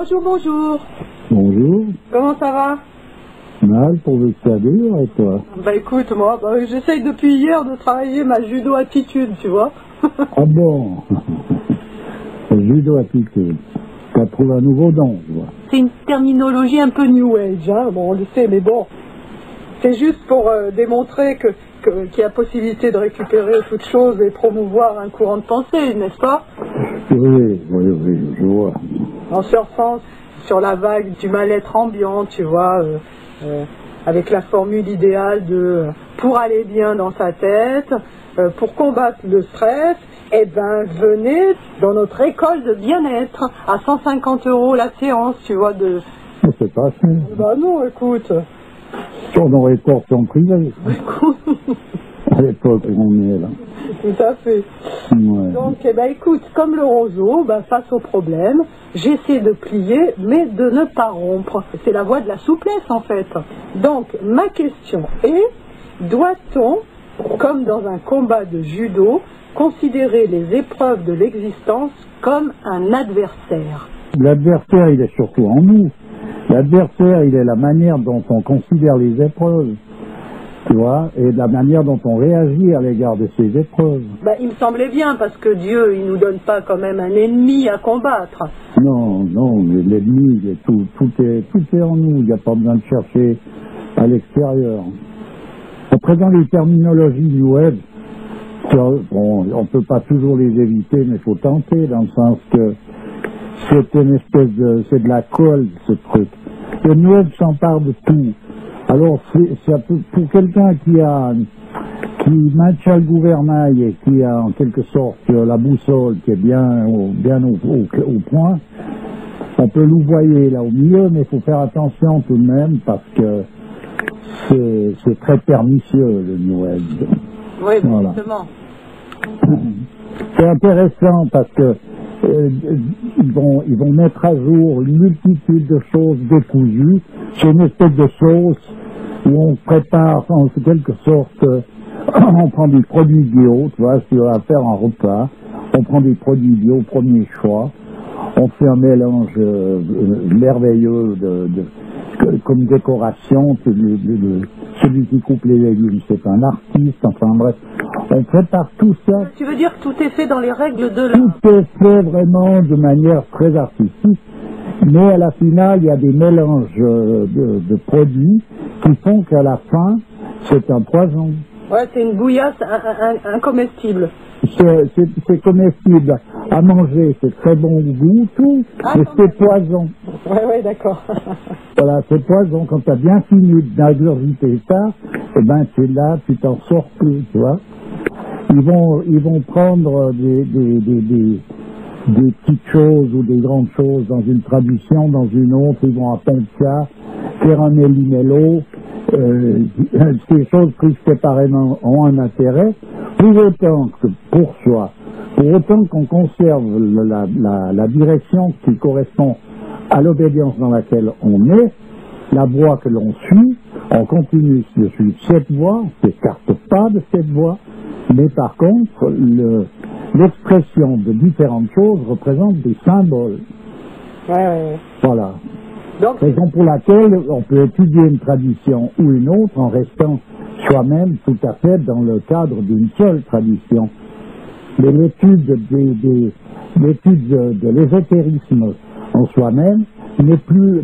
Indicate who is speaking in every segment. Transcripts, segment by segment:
Speaker 1: Bonjour, bonjour.
Speaker 2: Bonjour.
Speaker 1: Comment ça va?
Speaker 2: Mal pour le salut, et toi?
Speaker 1: Bah écoute, moi, j'essaye depuis hier de travailler ma judo-attitude, tu vois.
Speaker 2: Ah bon? Judo-attitude. T'as trouvé un nouveau don, je vois.
Speaker 1: C'est une terminologie un peu new age, hein. Bon, on le sait, mais bon. C'est juste pour démontrer qu'il y a possibilité de récupérer toute chose et promouvoir un courant de pensée, n'est-ce pas?
Speaker 2: Oui, je vois.
Speaker 1: En surfant sur la vague du mal-être ambiant, tu vois, avec la formule idéale de pour aller bien dans sa tête, pour combattre le stress, eh ben venez dans notre école de bien-être à 150 € la séance, tu vois, de...
Speaker 2: C'est pas ça.
Speaker 1: Bah non, écoute.
Speaker 2: On aurait porté en privé. À l'époque où on est là.
Speaker 1: Tout à fait.
Speaker 2: Ouais.
Speaker 1: Donc, eh ben, écoute, comme le roseau, ben, face au problème, j'essaie de plier, mais de ne pas rompre. C'est la voie de la souplesse, en fait. Donc, ma question est, doit-on, comme dans un combat de judo, considérer les épreuves de l'existence comme un adversaire?
Speaker 2: L'adversaire, il est surtout en nous. L'adversaire, il est la manière dont on considère les épreuves. Tu vois, et de la manière dont on réagit à l'égard de ces épreuves.
Speaker 1: Ben, il me semblait bien, parce que Dieu, il nous donne pas quand même un ennemi à combattre.
Speaker 2: Non, mais l'ennemi, tout est en nous, il n'y a pas besoin de chercher à l'extérieur. Après, dans les terminologies New Age, bon, on ne peut pas toujours les éviter, mais il faut tenter, dans le sens que c'est une espèce de... c'est de la colle, ce truc. Le New Age s'empare de tout. Alors, pour quelqu'un qui maintient le gouvernail et qui a en quelque sorte la boussole qui est bien au point, on peut louvoyer là au milieu, mais il faut faire attention tout de même parce que c'est très pernicieux le New Age.
Speaker 1: Oui,
Speaker 2: voilà.
Speaker 1: Justement.
Speaker 2: C'est intéressant parce que ils vont mettre à jour une multitude de choses décousues. C'est une espèce de sauce où on prépare en quelque sorte, on prend des produits bio, tu vois, si on va faire un repas, on prend des produits bio, premier choix, on fait un mélange merveilleux comme décoration, celui qui coupe les légumes, c'est un artiste, enfin bref, on prépare tout ça.
Speaker 1: Tu veux dire que tout est fait dans les règles de l'art?
Speaker 2: Tout est fait vraiment de manière très artistique, mais à la finale, il y a des mélanges de produits qui font qu'à la fin, c'est un poison.
Speaker 1: Ouais, c'est une bouillasse incomestible.
Speaker 2: C'est comestible à manger, c'est très bon au goût, tout, mais c'est poison.
Speaker 1: Ouais, d'accord.
Speaker 2: Voilà, c'est poison. Quand tu as bien fini d'ingurgiter ça, eh ben, c'est là, tu t'en sors plus, tu vois. Ils vont prendre des petites choses ou des grandes choses dans une tradition, dans une autre, ils vont apprendre ça, faire un méli-mélo, ces choses prises séparément ont un intérêt, pour autant que pour soi, pour autant qu'on conserve la direction qui correspond à l'obédience dans laquelle on est, la voie que l'on suit, on continue de suivre cette voie, on ne s'écarte pas de cette voie, mais par contre, l'expression de différentes choses représente des symboles.
Speaker 1: Ouais.
Speaker 2: Voilà.
Speaker 1: Donc,
Speaker 2: raison pour laquelle on peut étudier une tradition ou une autre en restant soi-même tout à fait dans le cadre d'une seule tradition. Mais l'étude de l'ésotérisme en soi-même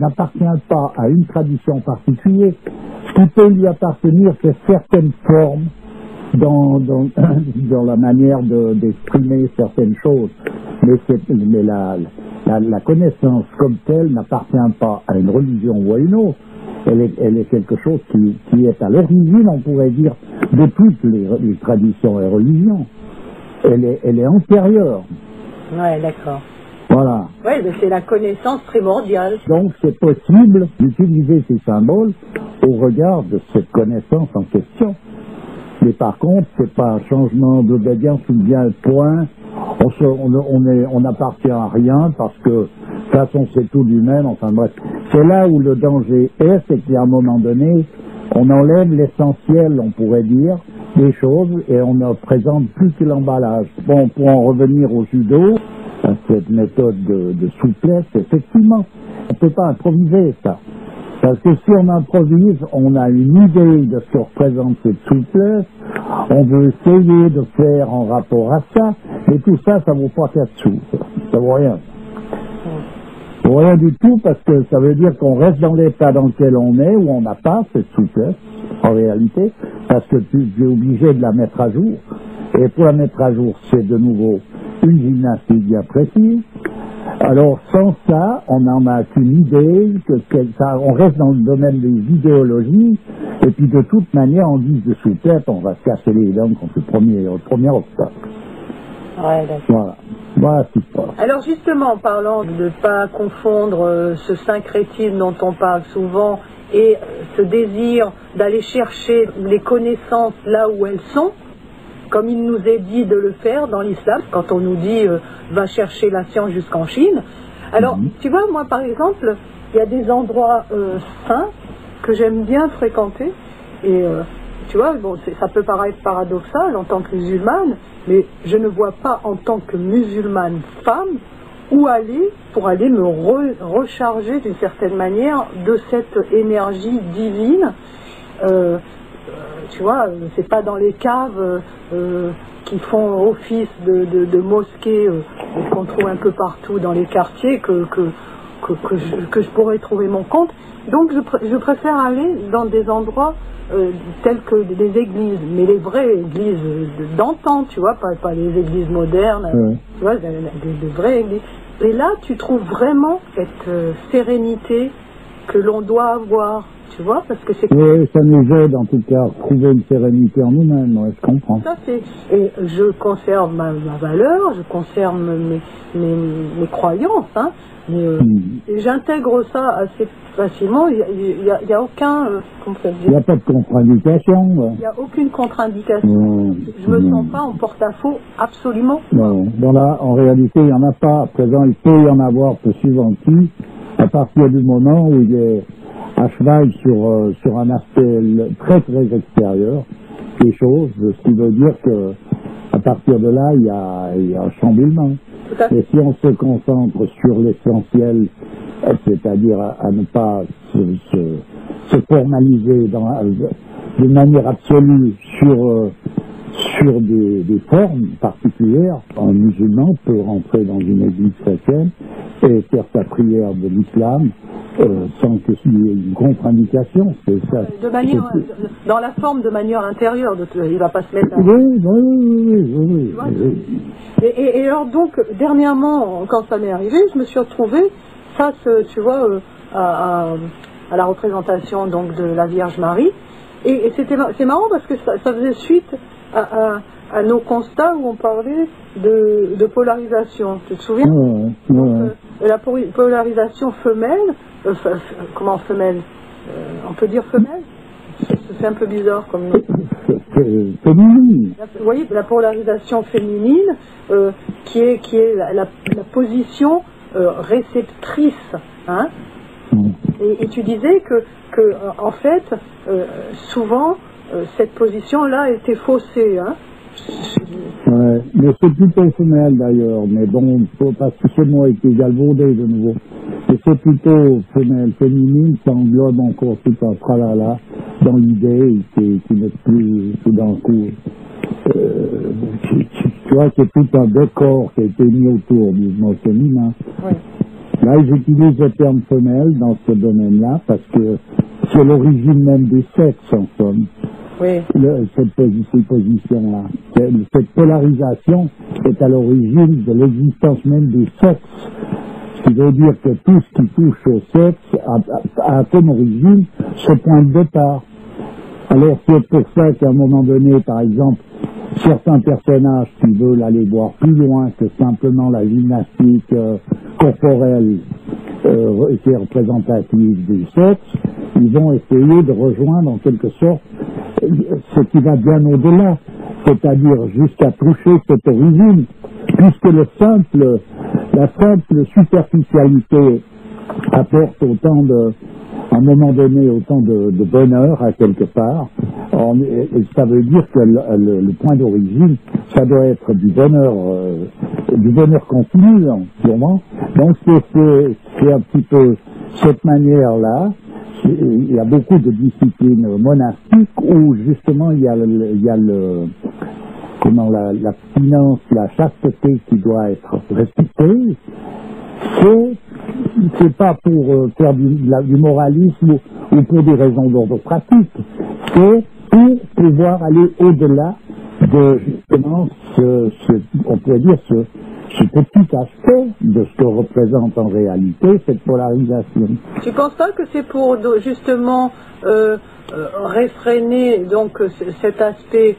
Speaker 2: n'appartient pas à une tradition particulière. Ce qui peut lui appartenir, c'est certaines formes dans la manière d'exprimer certaines choses. Mais la connaissance comme telle n'appartient pas à une religion ou à une autre. Elle est quelque chose qui est à l'origine, on pourrait dire, de toutes les traditions et religions. Elle est antérieure.
Speaker 1: Ouais, d'accord.
Speaker 2: Voilà.
Speaker 1: Oui, mais c'est la connaissance primordiale.
Speaker 2: Donc c'est possible d'utiliser ces symboles au regard de cette connaissance en question. Mais par contre, c'est pas un changement d'obédience ou bien point. On n'appartient à rien parce que de toute façon c'est tout du même. Enfin bref, c'est là où le danger est, c'est qu'à un moment donné, on enlève l'essentiel, on pourrait dire, des choses et on ne présente plus que l'emballage. Bon, pour en revenir au judo, à cette méthode de souplesse, effectivement, On ne peut pas improviser ça. Parce que si on improvise, on a une idée de ce que représente cette souplesse, on veut essayer de faire en rapport à ça, et tout ça, ça vaut pas 4 sous. Ça vaut rien. Ça vaut rien du tout, parce que ça veut dire qu'on reste dans l'état dans lequel on est, où on n'a pas cette souplesse, en réalité, parce que tu es obligé de la mettre à jour. Et pour la mettre à jour, c'est de nouveau une gymnastique bien précise. Alors, sans ça, on n'en a qu'une idée, on reste dans le domaine des idéologies, et puis de toute manière, en guise de souplesse, on va se casser les dents contre le premier obstacle.
Speaker 1: Ouais, d'accord.
Speaker 2: Voilà. Voilà ce qui se passe.
Speaker 1: Alors justement, en parlant de ne pas confondre ce syncrétisme dont on parle souvent et ce désir d'aller chercher les connaissances là où elles sont, comme il nous est dit de le faire dans l'islam, quand on nous dit va chercher la science jusqu'en Chine. Alors, tu vois, moi par exemple, il y a des endroits saints que j'aime bien fréquenter, et tu vois, bon, ça peut paraître paradoxal en tant que musulmane, mais je ne vois pas en tant que musulmane femme où aller pour aller me recharger d'une certaine manière de cette énergie divine. Tu vois, c'est pas dans les caves qui font office de mosquées qu'on trouve un peu partout dans les quartiers que je pourrais trouver mon compte. Donc je préfère aller dans des endroits tels que des églises, mais les vraies églises d'antan, tu vois, pas les églises modernes, tu vois, des vraies églises. Et là, tu trouves vraiment cette sérénité que l'on doit avoir. Tu vois, parce que c'est...
Speaker 2: Oui, ça nous aide en tout cas à trouver une sérénité en nous-mêmes, ouais, je comprends.
Speaker 1: Tout à fait. Et je conserve ma valeur, je conserve mes croyances, hein, mais et j'intègre ça assez facilement. Il y a aucun... comment ça se dit ?
Speaker 2: Il n'y a pas de contre-indication. Ouais.
Speaker 1: Il n'y a aucune contre-indication. Je me sens pas en porte-à-faux, absolument.
Speaker 2: Non, bon là, en réalité, il n'y en a pas. À présent, il peut y en avoir, peu suivant qui, à partir du moment où il est à cheval sur un aspect très très extérieur des choses, ce qui veut dire que à partir de là il y a un chamboulement. Et si on se concentre sur l'essentiel, c'est-à-dire à ne pas se formaliser de manière absolue sur des formes particulières, un musulman peut rentrer dans une église chrétienne et faire sa prière de l'islam sans qu'il y ait une contre-indication. C'est ça.
Speaker 1: Dans la forme, de manière intérieure, il ne va pas se mettre à...
Speaker 2: Oui.
Speaker 1: Et alors donc, dernièrement, quand ça m'est arrivé, je me suis retrouvée face, tu vois, à la représentation donc, de la Vierge Marie. Et c'est marrant parce que ça faisait suite à nos constats où on parlait de polarisation. Tu te souviens ? Donc, la polarisation femelle, comment femelle ? On peut dire femelle ? C'est un peu bizarre comme nom.
Speaker 2: Féminine.
Speaker 1: Vous voyez, la polarisation féminine qui est la position réceptrice. Hein ? Et tu disais que en fait, souvent, cette position-là était faussée. Hein ?
Speaker 2: Ouais, mais c'est plutôt femelle d'ailleurs, mais bon, parce que ce mot est galvaudé de nouveau. Et c'est plutôt femelle, féminine, ça englobe encore tout un tralala dans l'idée qui n'est plus tout d'un coup. Tu vois, c'est tout un décor qui a été mis autour du mot féminin.
Speaker 1: Oui.
Speaker 2: Là, j'utilise le terme femelle dans ce domaine-là parce que c'est l'origine même des sexes, en somme.
Speaker 1: Oui.
Speaker 2: Cette position-là. Cette polarisation est à l'origine de l'existence même des sexes. Ce qui veut dire que tout ce qui touche au sexe a comme origine ce point de départ. Alors c'est pour ça qu'à un moment donné, par exemple, certains personnages qui veulent aller voir plus loin que simplement la gymnastique corporelle qui est représentative du sexe, ils vont essayer de rejoindre en quelque sorte ce qui va bien au-delà, c'est-à-dire jusqu'à toucher cette origine, puisque la simple superficialité apporte à un moment donné autant de bonheur à quelque part. Et ça veut dire que le point d'origine, ça doit être du bonheur continu, sûrement. Donc c'est un petit peu cette manière-là, il y a beaucoup de disciplines monastiques où justement il y a l'abstinence, la chasteté qui doit être respectée. C'est pas pour faire du moralisme ou pour des raisons d'ordre pratique, c'est pour pouvoir aller au-delà de justement on pourrait dire ce petit aspect de ce que représente en réalité cette polarisation.
Speaker 1: Tu penses pas que c'est pour justement réfréner donc cet aspect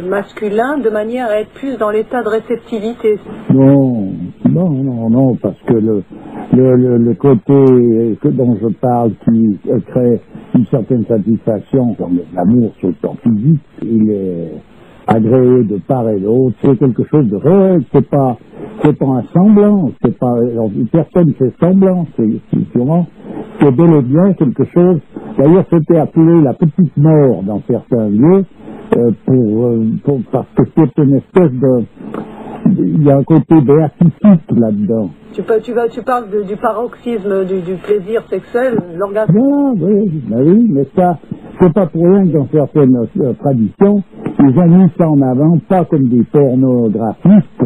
Speaker 1: masculin de manière à être plus dans l'état de réceptivité?
Speaker 2: Non, parce que le côté dont je parle qui crée une certaine satisfaction, comme l'amour sur le plan physique, il est agréé de part et d'autre, c'est quelque chose de réel, c'est pas un semblant, personne fait semblant, c'est sûrement, c'est bel et bien quelque chose, d'ailleurs c'était appelé la petite mort dans certains lieux, parce que c'est une espèce il y a un côté béatifique là-dedans.
Speaker 1: Tu parles du paroxysme du plaisir sexuel, l'orgasme.
Speaker 2: Oui, mais ça, c'est pas pour rien que dans certaines traditions, ils ont mis ça en avant, pas comme des pornographistes,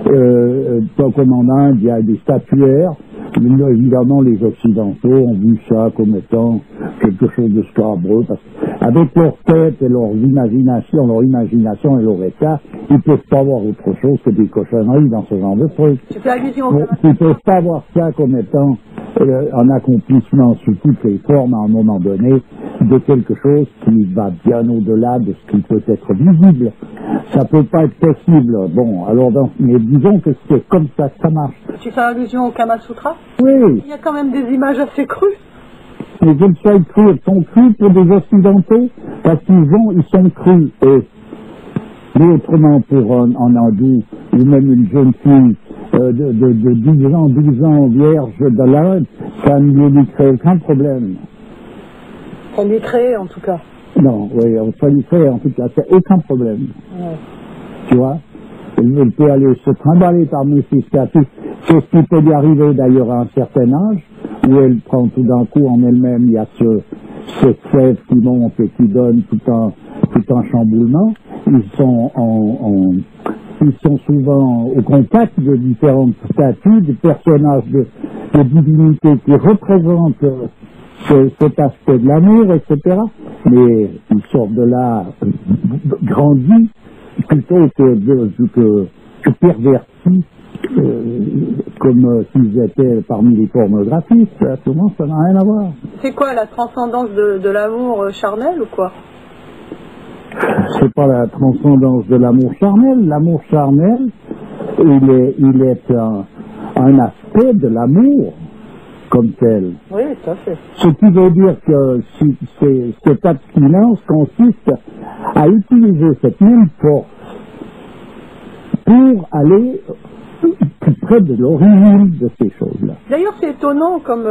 Speaker 2: comme en Inde, il y a des statuaires. Évidemment, les Occidentaux ont vu ça comme étant quelque chose de scabreux, parce qu'avec leur tête et leur imagination et leur état, ils ne peuvent pas voir autre chose que des cochonneries dans ce genre de trucs.
Speaker 1: Tu fais allusion
Speaker 2: ils ne peuvent pas voir ça comme étant un accomplissement sous toutes les formes, à un moment donné, de quelque chose qui va bien au-delà de ce qui peut être visible. Ça peut pas être possible. Bon, alors, mais disons que c'est comme ça que ça marche.
Speaker 1: Tu fais allusion au Kama Sutra?
Speaker 2: Oui.
Speaker 1: Il y a quand même des images assez crues.
Speaker 2: Les jeunes soient crus, elles sont crus pour des Occidentaux, parce qu'ils sont crus. Mais autrement, pour un hindou, ou même une jeune fille de 12 ans, vierge de l'Inde, ça ne lui crée aucun problème.
Speaker 1: Ça lui crée, en tout cas.
Speaker 2: Non, oui, ça lui crée, en tout cas, c'est aucun problème.
Speaker 1: Ouais.
Speaker 2: Tu vois? Elle peut aller se trimballer parmi ces statues. C'est ce qui peut lui arriver d'ailleurs à un certain âge, où elle prend tout d'un coup en elle-même, il y a cette fève qui monte et qui donne tout un chamboulement. Ils sont souvent au contact de différentes statues, des personnages de divinités qui représentent cet aspect de l'amour, etc. Mais ils sortent de là grandis, plutôt que pervertis, comme s'ils étaient parmi les pornographistes. Souvent, ça n'a rien à voir.
Speaker 1: C'est quoi, la transcendance de l'amour charnel ou quoi?
Speaker 2: C'est pas la transcendance de l'amour charnel. L'amour charnel, il est un aspect de l'amour comme tel.
Speaker 1: Oui, tout à fait.
Speaker 2: Ce qui veut dire que cette abstinence consiste à utiliser cette même force pour aller plus près de l'origine de ces choses-là.
Speaker 1: D'ailleurs, c'est étonnant comme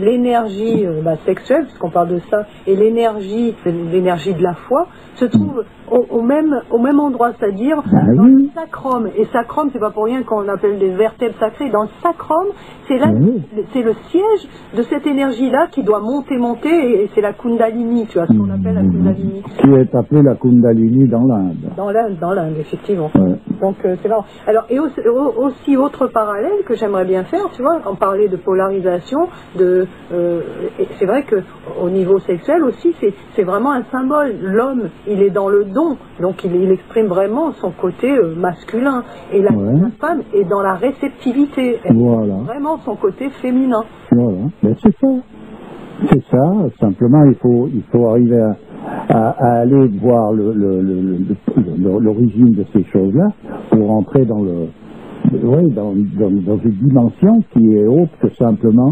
Speaker 1: l'énergie sexuelle, puisqu'on parle de ça, et l'énergie de la foi, se trouve au même endroit, c'est-à-dire dans le sacrum. Et sacrum, c'est pas pour rien qu'on appelle des vertèbres sacrées. Dans le sacrum, c'est le siège de cette énergie-là qui doit monter, et c'est la Kundalini, tu vois, ce qu'on appelle la Kundalini.
Speaker 2: Qui est appelée la Kundalini dans l'Inde.
Speaker 1: Dans l'Inde, effectivement.
Speaker 2: Ouais.
Speaker 1: Donc, c'est là. Alors, et aussi, autre parallèle que j'aimerais bien faire, tu vois, en parler de polarisation, et c'est vrai qu'au niveau sexuel aussi, c'est vraiment un symbole. L'homme, il est dans le don, donc il exprime vraiment son côté masculin, et la femme est dans la réceptivité, elle exprime vraiment son côté féminin.
Speaker 2: Voilà, ben c'est ça, simplement il faut arriver à aller voir l'origine de ces choses-là pour entrer dans dans une dimension qui est autre que simplement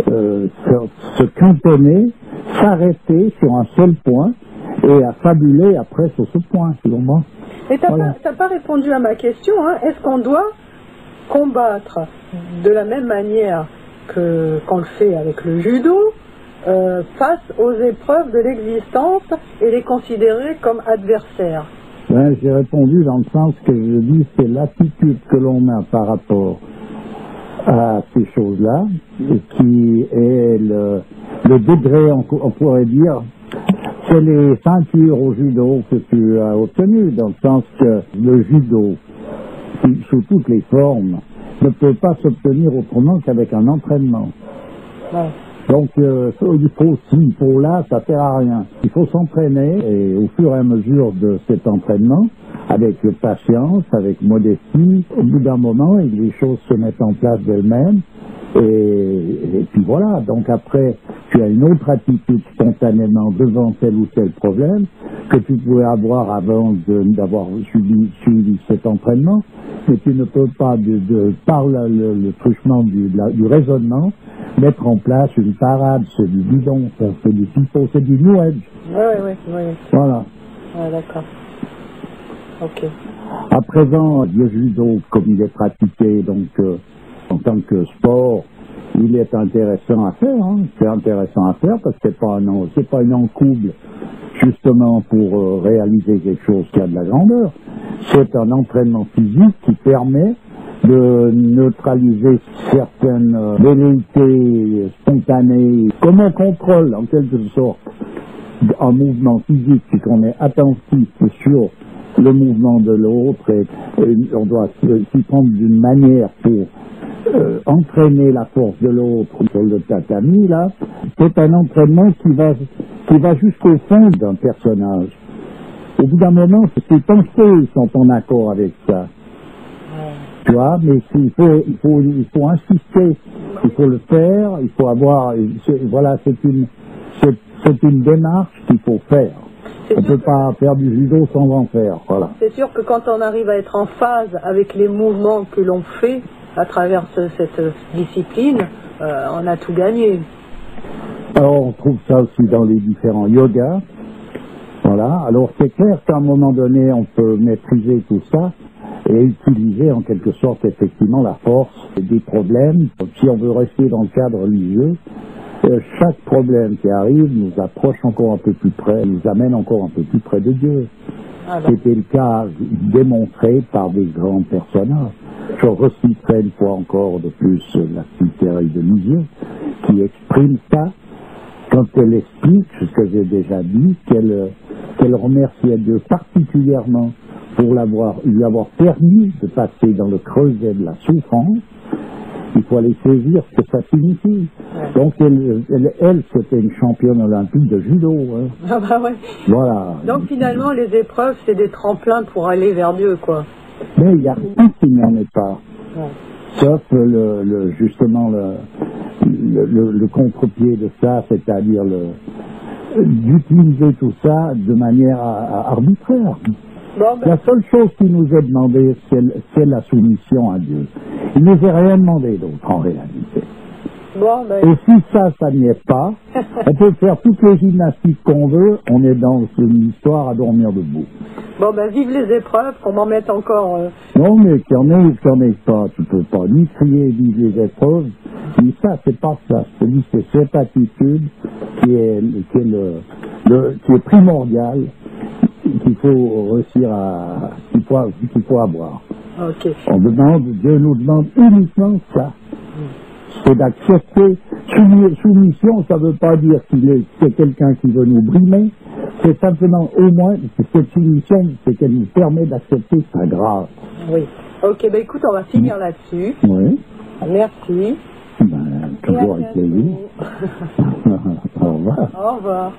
Speaker 2: se cantonner, s'arrêter sur un seul point et à fabuler après sur ce point, selon moi.
Speaker 1: Et t'as pas répondu à ma question, hein. Est-ce qu'on doit combattre de la même manière qu'on le fait avec le judo, face aux épreuves de l'existence et les considérer comme adversaires?
Speaker 2: J'ai répondu dans le sens que je dis c'est l'attitude que l'on a par rapport à ces choses-là, qui est le degré, on pourrait dire, c'est les ceintures au judo que tu as obtenues, dans le sens que le judo, sous toutes les formes, ne peut pas s'obtenir autrement qu'avec un entraînement.
Speaker 1: Ouais.
Speaker 2: Donc, il faut ci, il faut là, ça sert à rien. Il faut s'entraîner et au fur et à mesure de cet entraînement, avec patience, avec modestie, au bout d'un moment, les choses se mettent en place d'elles-mêmes. Et puis voilà, donc après, tu as une autre attitude spontanément devant tel ou tel problème que tu pouvais avoir avant d'avoir suivi cet entraînement, mais tu ne peux pas, par le truchement du raisonnement, mettre en place une parade, c'est du bidon, c'est du pipeau, c'est du New Age.
Speaker 1: Oui.
Speaker 2: Voilà.
Speaker 1: Ouais, d'accord. Ok.
Speaker 2: À présent, le judo, comme il est pratiqué, donc, en tant que sport, il est intéressant à faire, hein. C'est intéressant à faire parce que c'est pas une encouble justement pour réaliser quelque chose qui a de la grandeur. C'est un entraînement physique qui permet de neutraliser certaines velléités spontanées, comme un contrôle en quelque sorte, un mouvement physique, puisqu'on est attentif sur le mouvement de l'autre et on doit s'y prendre d'une manière pour entraîner la force de l'autre sur le tatami, là. C'est un entraînement qui va jusqu'au fond d'un personnage. Au bout d'un moment, ses pensées sont en accord avec ça. Tu vois, mais il faut insister, il faut le faire, il faut avoir, voilà, c'est une démarche qu'il faut faire. On ne peut pas faire du judo sans en faire, voilà.
Speaker 1: C'est sûr que quand on arrive à être en phase avec les mouvements que l'on fait à travers cette discipline, on a tout gagné.
Speaker 2: Alors on trouve ça aussi dans les différents yogas. Voilà, alors c'est clair qu'à un moment donné, on peut maîtriser tout ça et utiliser en quelque sorte effectivement la force des problèmes. Si on veut rester dans le cadre religieux, chaque problème qui arrive nous approche encore un peu plus près, nous amène encore un peu plus près de Dieu. C'était le cas démontré par des grands personnages. Je reciterai une fois encore de plus la petite Thérèse de Lisieux qui exprime ça quand elle explique ce que j'ai déjà dit, qu'elle remerciait Dieu particulièrement pour lui avoir permis de passer dans le creuset de la souffrance. Il faut aller saisir ce que ça signifie. Donc elle c'était une championne olympique de judo. Hein.
Speaker 1: Ah bah ouais.
Speaker 2: Voilà.
Speaker 1: Donc finalement, les épreuves, c'est des tremplins pour aller vers Dieu, quoi.
Speaker 2: Mais il y a rien qui n'en est pas.
Speaker 1: Ouais.
Speaker 2: Sauf justement le contre-pied de ça, c'est-à-dire d'utiliser tout ça de manière arbitraire.
Speaker 1: Bon, ben...
Speaker 2: La seule chose qui nous est demandée, c'est la soumission à Dieu. Il ne nous est rien demandé d'autre en réalité.
Speaker 1: Bon, ben...
Speaker 2: Et si ça n'y est pas, on peut faire toutes les gymnastiques qu'on veut, on est dans une histoire à dormir debout.
Speaker 1: Bon, ben vive les épreuves, qu'on m'en mette encore...
Speaker 2: Non, mais qu'il y en ait ou qu'il n'y en ait pas, tu peux pas ni crier vive les épreuves, ni ça, c'est pas ça. Je te dis, c'est cette attitude qui est primordiale, qu'il faut réussir qu'il faut avoir.
Speaker 1: Ok.
Speaker 2: Dieu nous demande uniquement ça. C'est d'accepter. Soumission, ça ne veut pas dire c'est quelqu'un qui veut nous brimer. C'est simplement, au moins, cette soumission, c'est qu'elle nous permet d'accepter sa grâce.
Speaker 1: Oui. Ok, ben écoute, on va finir là-dessus.
Speaker 2: Oui.
Speaker 1: Merci.
Speaker 2: Ben, toujours avec plaisir. Au revoir.
Speaker 1: Au revoir.